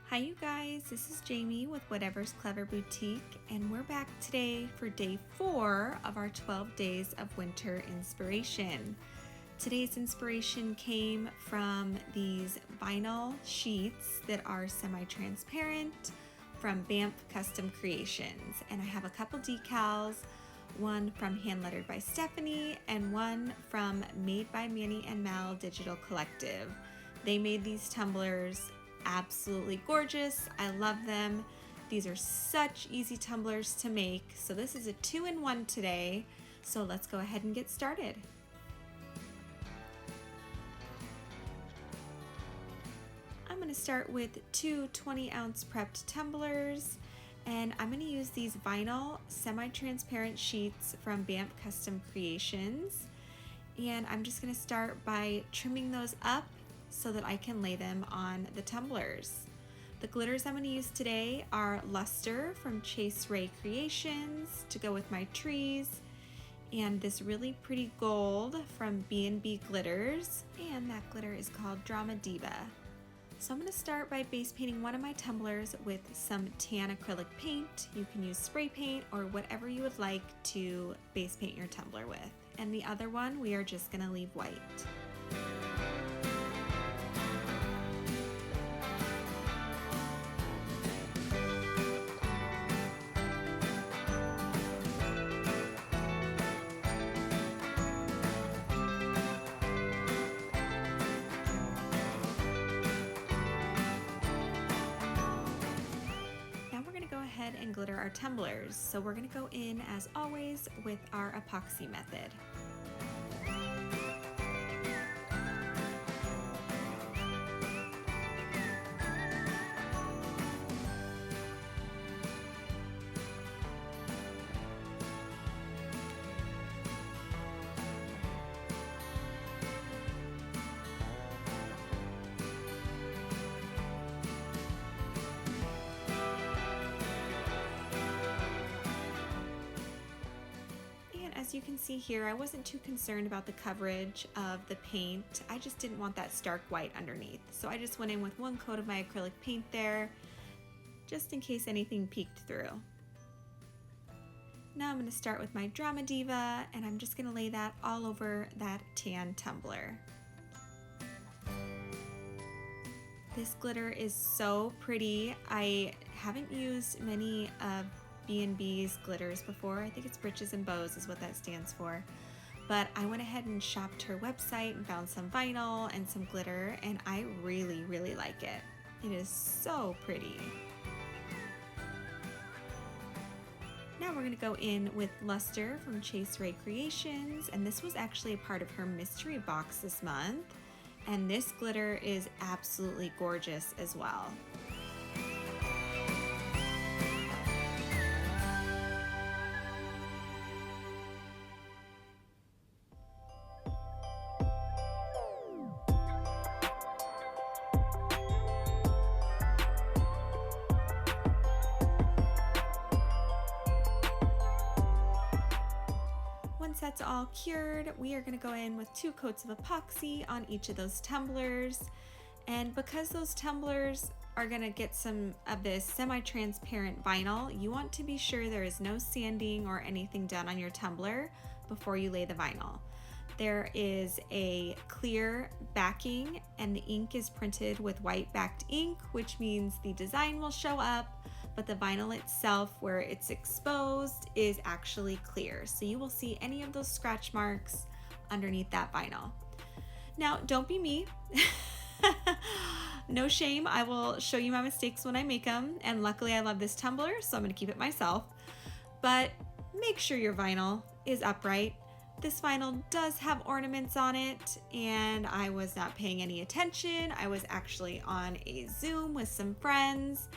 Hi you guys, this is Jamie with Whatever's Clever Boutique, and we're back today for day 4 of our 12 days of winter inspiration. Today's inspiration came from these vinyl sheets that are semi-transparent from Banff Custom Creations, and I have a couple decals, one from Hand Lettered by Stephanie and one from Made by Manny and Mal Digital Collective. They made these tumblers absolutely gorgeous. I love them. These are such easy tumblers to make. So this is a 2-in-1 today. So let's go ahead and get started. I'm going to start with two 20-ounce prepped tumblers, and I'm going to use these vinyl semi-transparent sheets from Banff Custom Creations. And I'm just going to start by trimming those up so that I can lay them on the tumblers. The glitters I'm going to use today are Luster from KSRESIN Creations to go with my trees, and this really pretty gold from B&B Glitters, and that glitter is called Drama Diva. So I'm going to start by base painting one of my tumblers with some tan acrylic paint. You can use spray paint or whatever you would like to base paint your tumbler with. And the other one we are just going to leave white. And glitter our tumblers. So we're going to go in as always with our epoxy method. As you can see here, I wasn't too concerned about the coverage of the paint. I just didn't want that stark white underneath. So I just went in with one coat of my acrylic paint there, just in case anything peeked through. Now I'm going to start with my Drama Diva, and I'm just going to lay that all over that tan tumbler. This glitter is so pretty. I haven't used many of B&B's glitters before. I think it's Britches and Bows is what that stands for. But I went ahead and shopped her website and found some vinyl and some glitter, and I really, really like it. It is so pretty. Now we're going to go in with Luster from KSRESIN Creations, and this was actually a part of her mystery box this month. And this glitter is absolutely gorgeous as well. Once that's all cured, we are going to go in with 2 coats of epoxy on each of those tumblers. And because those tumblers are going to get some of this semi-transparent vinyl, you want to be sure there is no sanding or anything done on your tumbler before you lay the vinyl. There is a clear backing, and the ink is printed with white backed ink, which means the design will show up, but the vinyl itself, where it's exposed, is actually clear. So you will see any of those scratch marks underneath that vinyl. Now, don't be me. No shame. I will show you my mistakes when I make them. And luckily I love this tumbler, so I'm going to keep it myself. But make sure your vinyl is upright. This vinyl does have ornaments on it, and I was not paying any attention. I was actually on a Zoom with some friends,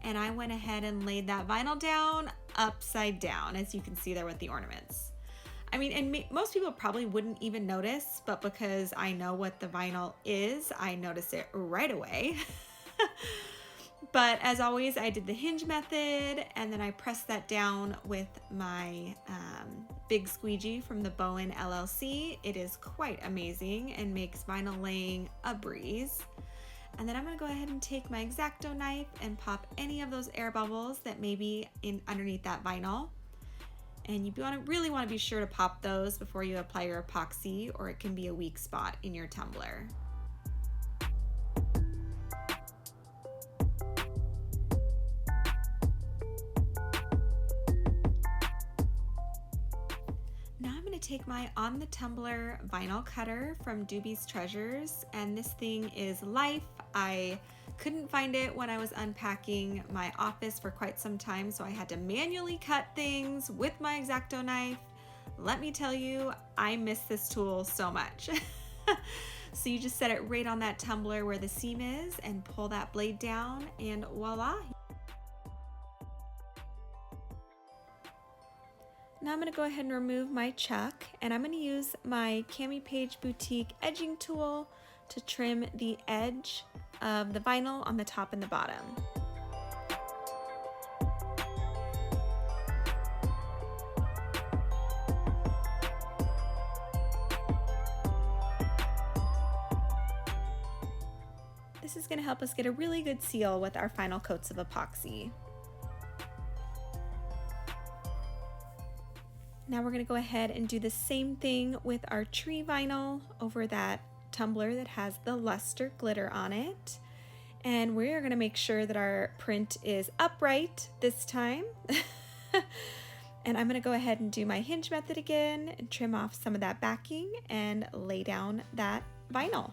and I went ahead and laid that vinyl down upside down, as you can see there with the ornaments. I mean, and most people probably wouldn't even notice, but because I know what the vinyl is, I notice it right away. But as always, I did the hinge method, and then I pressed that down with my big squeegee from the Bowen LLC. It is quite amazing and makes vinyl laying a breeze. And then I'm gonna go ahead and take my X-Acto knife and pop any of those air bubbles that may be underneath that vinyl. And you really want to be sure to pop those before you apply your epoxy, or it can be a weak spot in your tumbler. Now I'm going to take my On the Tumbler vinyl cutter from Doobie's Treasures, and this thing is life. I couldn't find it when I was unpacking my office for quite some time, so I had to manually cut things with my X-Acto knife. Let me tell you, I miss this tool so much. So you just set it right on that tumbler where the seam is and pull that blade down, and voila. Now I'm going to go ahead and remove my chuck, and I'm going to use my Cami Page Boutique edging tool to trim the edge of the vinyl on the top and the bottom. This is going to help us get a really good seal with our final coats of epoxy. Now we're going to go ahead and do the same thing with our tree vinyl over that tumbler that has the luster glitter on it. And we're going to make sure that our print is upright this time. And I'm going to go ahead and do my hinge method again and trim off some of that backing and lay down that vinyl.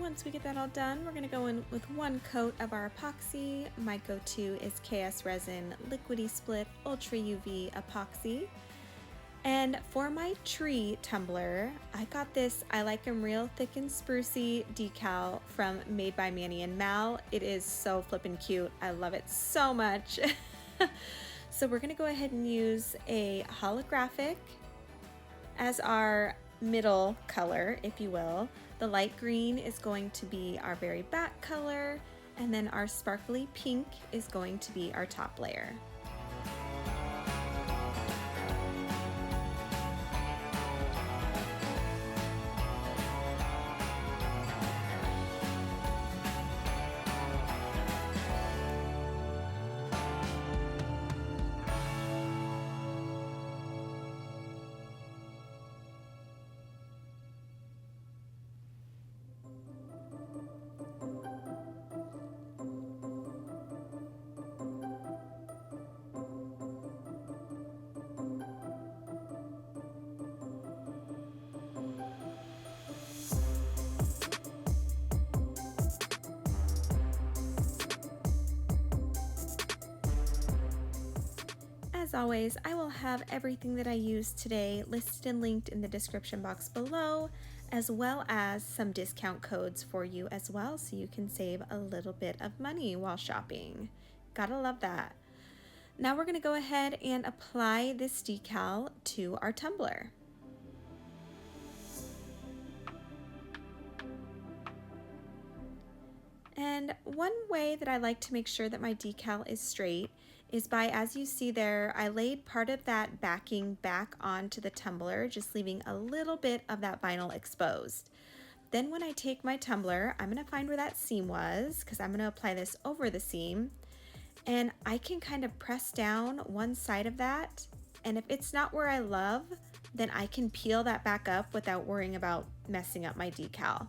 Once we get that all done, we're going to go in with one coat of our epoxy. My go-to is KSRESIN Liquidy Split Ultra UV Epoxy. And for my tree tumbler, I got this I Like 'em Real Thick and Sprucey decal from Made by Manny and Mal. It is so flippin' cute. I love it so much. So we're going to go ahead and use a holographic as our middle color, if you will. The light green is going to be our very back color, and then our sparkly pink is going to be our top layer. As always, I will have everything that I used today listed and linked in the description box below, as well as some discount codes for you as well, so you can save a little bit of money while shopping. Gotta love that. Now we're gonna go ahead and apply this decal to our tumbler. And one way that I like to make sure that my decal is straight is by, as you see there, I laid part of that backing back onto the tumbler, just leaving a little bit of that vinyl exposed. Then when I take my tumbler, I'm gonna find where that seam was, because I'm gonna apply this over the seam, and I can kind of press down one side of that, and if it's not where I love, then I can peel that back up without worrying about messing up my decal.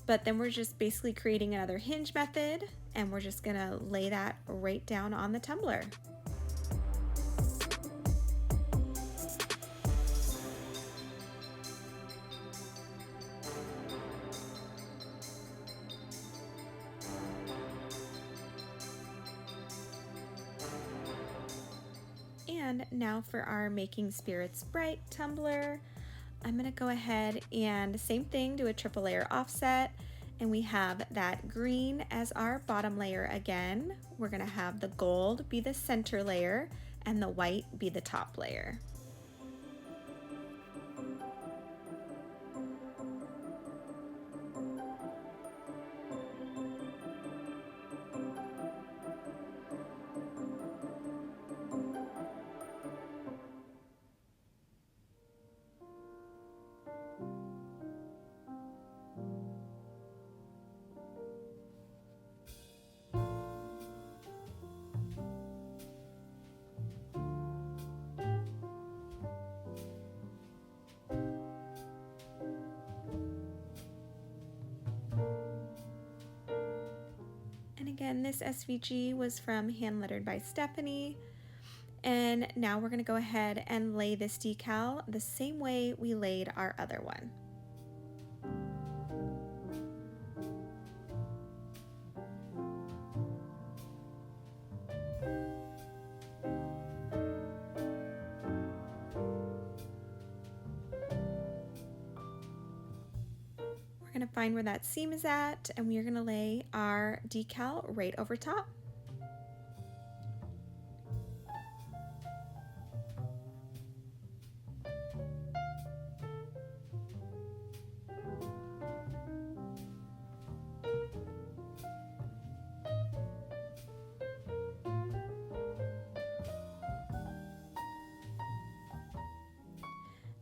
But then we're just basically creating another hinge method, and we're just gonna lay that right down on the tumbler. And now for our Making Spirits Bright tumbler, I'm gonna go ahead and same thing, do a triple layer offset, and we have that green as our bottom layer again. We're gonna have the gold be the center layer and the white be the top layer. And again, this SVG was from Hand Lettered by Stephanie. And now we're gonna go ahead and lay this decal the same way we laid our other one. We're gonna find where that seam is at, and we are gonna lay our decal right over top.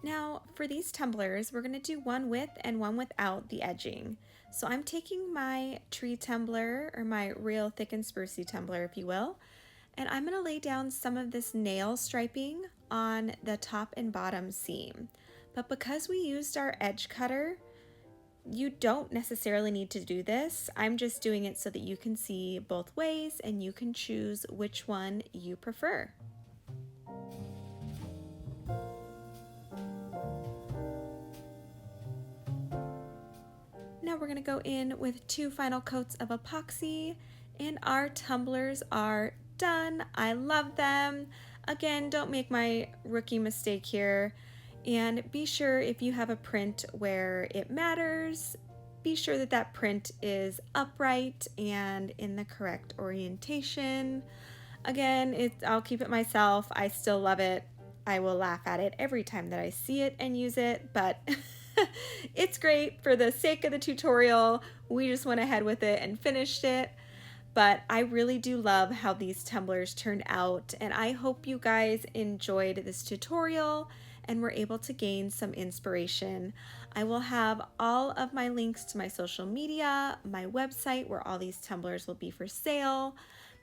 Now for these tumblers, we're gonna do one with and one without the edging. So I'm taking my tree tumbler, or my real thick and sprucey tumbler, if you will, and I'm gonna lay down some of this nail striping on the top and bottom seam. But because we used our edge cutter, you don't necessarily need to do this. I'm just doing it so that you can see both ways and you can choose which one you prefer. Now we're gonna go in with 2 final coats of epoxy, and our tumblers are done. I love them. Again, don't make my rookie mistake here. And be sure, if you have a print where it matters, be sure that that print is upright and in the correct orientation. Again, I'll keep it myself. I still love it. I will laugh at it every time that I see it and use it, but it's great. For the sake of the tutorial, we just went ahead with it and finished it. But I really do love how these tumblers turned out, and I hope you guys enjoyed this tutorial and were able to gain some inspiration. I will have all of my links to my social media, my website where all these tumblers will be for sale.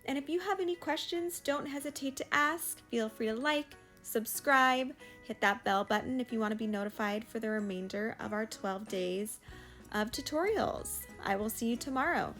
And if you have any questions, don't hesitate to ask. Feel free to like, subscribe, hit that bell button if you want to be notified for the remainder of our 12 days of tutorials. I will see you tomorrow.